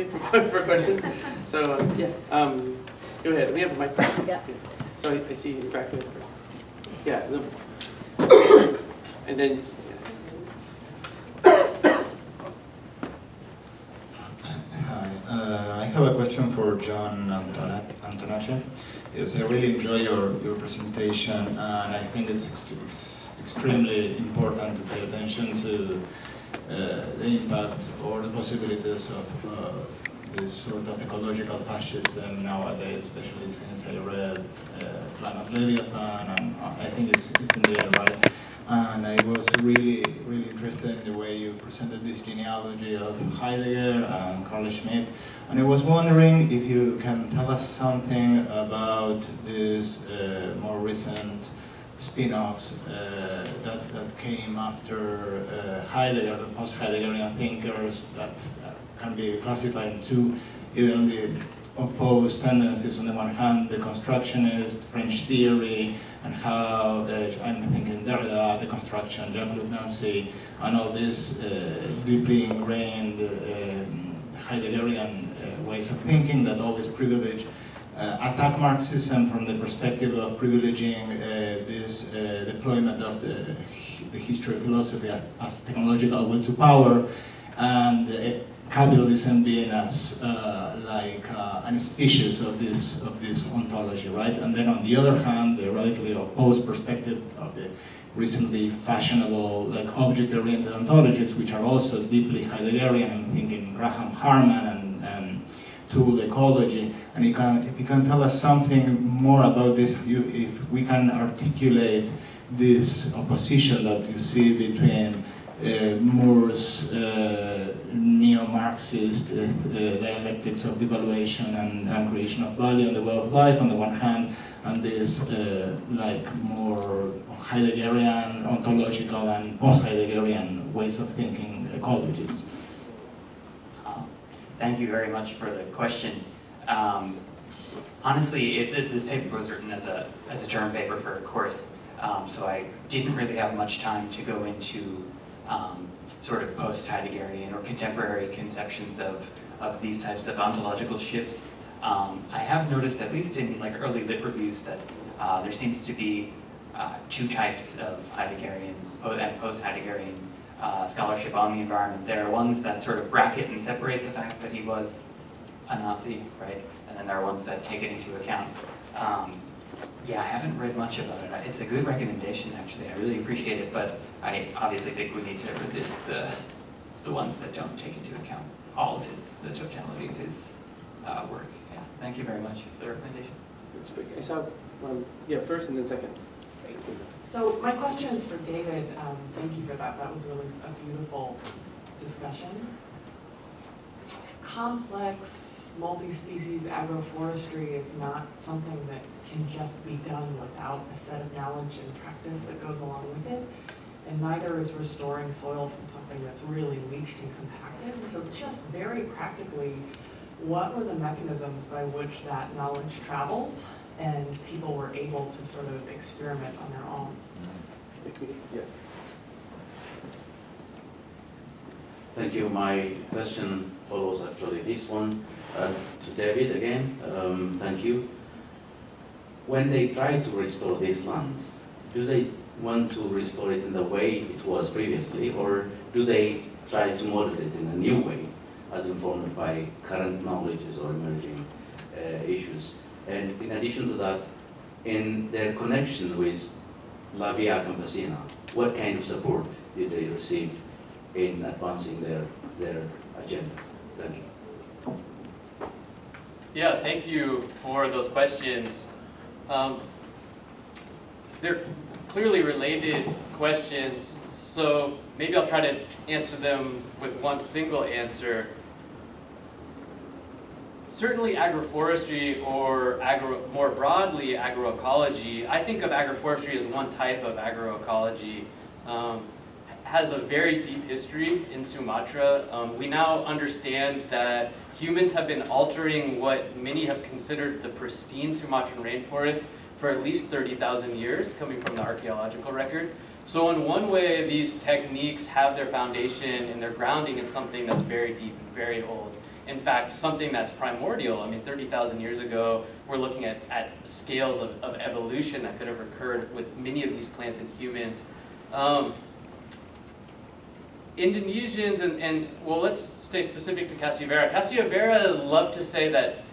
quickly for questions. So yeah, go ahead. We have a mic. Yeah. So I see you back there first. Yeah, no. And then. Hi, I have a question for John Antonacci. Yes, I really enjoy your presentation, and I think it's extremely important to pay attention to the impact or the possibilities of this sort of ecological fascism nowadays, especially since I read Climate Leviathan, and I think it's in the air, right? And I was really interested in the way you presented this genealogy of Heidegger and Carl Schmitt. And I was wondering if you can tell us something about these more recent spin-offs that came after Heidegger, the post-Heideggerian thinkers that can be classified into even the opposed tendencies. On the one hand, the constructionist French theory, and how I'm thinking Derrida, the construction, Jean-Luc Nancy, and all these deeply ingrained Heideggerian ways of thinking that always privilege attack Marxism from the perspective of privileging this deployment of the history of philosophy as technological will to power, and capitalism being as a species of this ontology, right? And then on the other hand, the radically opposed perspective of the recently fashionable object-oriented ontologies, which are also deeply Heideggerian. I'm thinking Graham Harman and tool ecology. And if you can tell us something more about this, if we can articulate this opposition that you see between Moore's neo-Marxist dialectics of devaluation and creation of value and the way of life on the one hand, and this more Heideggerian, ontological, and post-Heideggerian ways of thinking ecologies. Thank you very much for the question. Honestly, this paper was written as a term paper for a course, so I didn't really have much time to go into sort of post-Heideggerian or contemporary conceptions of these types of ontological shifts. I have noticed, at least in early lit reviews, that there seems to be two types of Heideggerian and post-Heideggerian scholarship on the environment. There are ones that sort of bracket and separate the fact that he was a Nazi, right? And then there are ones that take it into account. Yeah, I haven't read much about it. It's a good recommendation, actually. I really appreciate it, but I obviously think we need to resist the ones that don't take into account all of the totality of his work. Yeah, thank you very much for the recommendation. I saw yeah, first and then second. So my question is for David. Thank you for that. That was really a beautiful discussion. Complex, multi-species agroforestry is not something that can just be done without a set of knowledge and practice that goes along with it. And neither is restoring soil from something that's really leached and compacted. So just very practically, what were the mechanisms by which that knowledge traveled and people were able to sort of experiment on their own? Yes. Thank you. My question follows actually this one. To David again, thank you. When they try to restore these lands, do they want to restore it in the way it was previously, or do they try to model it in a new way, as informed by current knowledges or emerging issues? And in addition to that, in their connection with La Via Campesina, what kind of support did they receive in advancing their agenda? Thank you. Yeah, thank you for those questions. They're clearly related questions, so maybe I'll try to answer them with one single answer. Certainly agroforestry, or more broadly agroecology, I think of agroforestry as one type of agroecology, has a very deep history in Sumatra. We now understand that humans have been altering what many have considered the pristine Sumatran rainforest for at least 30,000 years, coming from the archaeological record. So in one way, these techniques have their foundation and their grounding in something that's very deep and very old. in fact, something that's primordial. I mean, 30,000 years ago, we're looking at scales of evolution that could have occurred with many of these plants and humans. Indonesians, well, let's stay specific to Cassioveira. Cassioveira love to say that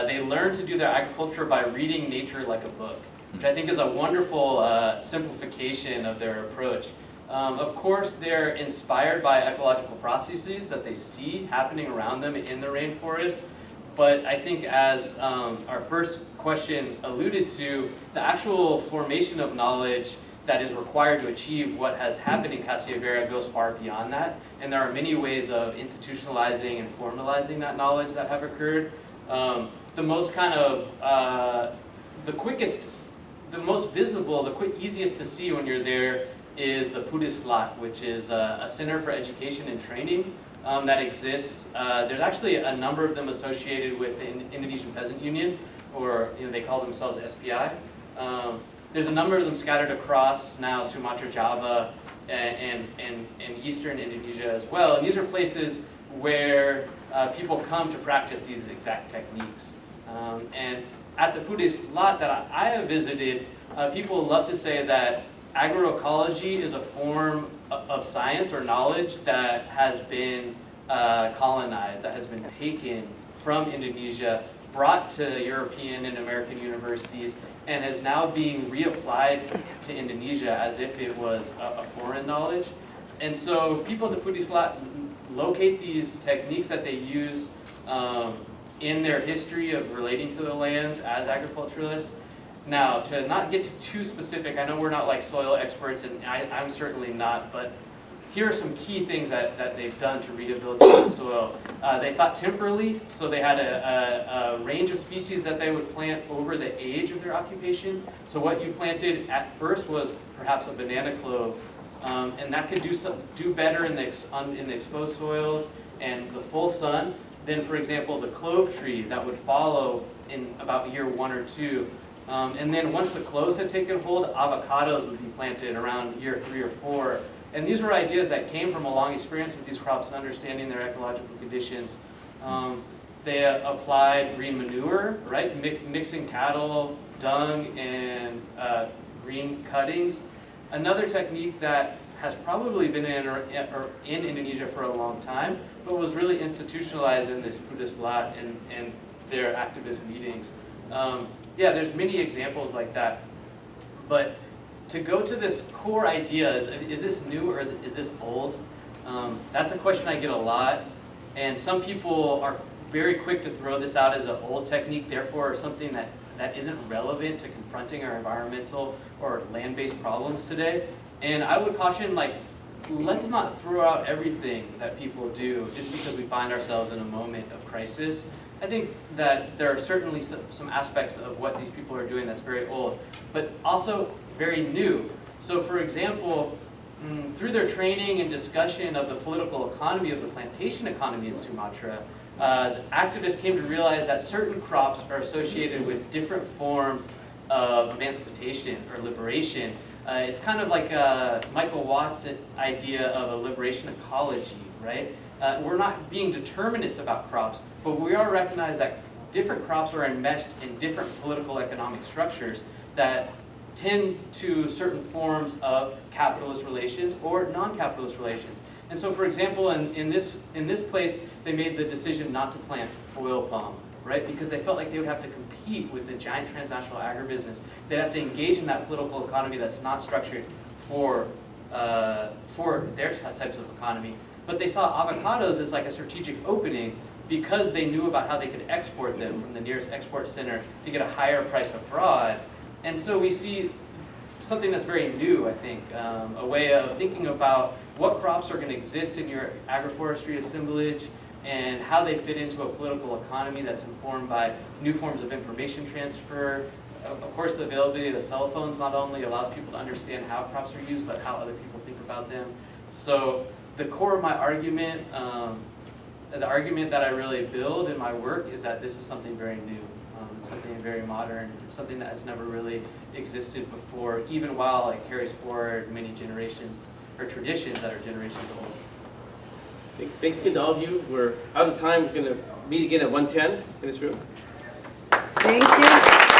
they learn to do their agriculture by reading nature like a book, which I think is a wonderful simplification of their approach. Of course, they're inspired by ecological processes that they see happening around them in the rainforest, but I think as our first question alluded to, the actual formation of knowledge that is required to achieve what has happened in Cassioveira goes far beyond that, and there are many ways of institutionalizing and formalizing that knowledge that have occurred. The most kind of, the quickest, the most visible, the easiest to see when you're there is the Pudislat, which is a center for education and training that exists. There's actually a number of them associated with the Indonesian Peasant Union, or they call themselves SPI. There's a number of them scattered across now Sumatra, Java, and eastern Indonesia as well. And these are places where people come to practice these exact techniques. And at the Pudislat that I have visited, people love to say that agroecology is a form of science or knowledge that has been colonized, that has been taken from Indonesia, brought to European and American universities, and is now being reapplied to Indonesia as if it was a foreign knowledge. And so people at the Pudislat locate these techniques that they use in their history of relating to the land as agriculturalists. Now, to not get too specific, I know we're not like soil experts, and I'm certainly not, but here are some key things that they've done to rehabilitate the soil. They thought temporally, so they had a range of species that they would plant over the age of their occupation. So what you planted at first was perhaps a banana clove, and that could do better in the exposed soils and the full sun than, for example, the clove tree that would follow in about year 1 or 2. And then once the cloves had taken hold, avocados would be planted around year 3 or 4. And these were ideas that came from a long experience with these crops and understanding their ecological conditions. They applied green manure, right? Mixing cattle, dung, and green cuttings. Another technique that has probably been in Indonesia for a long time, but was really institutionalized in this Pudislat and their activist meetings. Yeah, there's many examples like that. But to go to this core idea, is this new or is this old? That's a question I get a lot. And some people are very quick to throw this out as an old technique, therefore something that isn't relevant to confronting our environmental or land-based problems today. And I would caution, let's not throw out everything that people do just because we find ourselves in a moment of crisis. I think that there are certainly some aspects of what these people are doing that's very old, but also very new. So for example, through their training and discussion of the political economy of the plantation economy in Sumatra, activists came to realize that certain crops are associated with different forms of emancipation or liberation. It's kind of like Michael Watt's idea of a liberation ecology, right? We're not being determinist about crops, but we are recognize that different crops are enmeshed in different political economic structures that tend to certain forms of capitalist relations or non-capitalist relations. And so, for example, in this place, they made the decision not to plant oil palm, right? Because they felt like they would have to compete with the giant transnational agribusiness. They'd have to engage in that political economy that's not structured for their types of economy. But they saw avocados as like a strategic opening because they knew about how they could export them from the nearest export center to get a higher price abroad. And so we see something that's very new, I think, a way of thinking about what crops are going to exist in your agroforestry assemblage and how they fit into a political economy that's informed by new forms of information transfer. Of course, the availability of the cell phones not only allows people to understand how crops are used, but how other people think about them. So the core of my argument, the argument that I really build in my work is that this is something very new, something very modern, something that has never really existed before, even while it carries forward many generations or traditions that are generations old. Thanks again to all of you. We're out of time. We're going to meet again at 1:10 in this room. Thank you.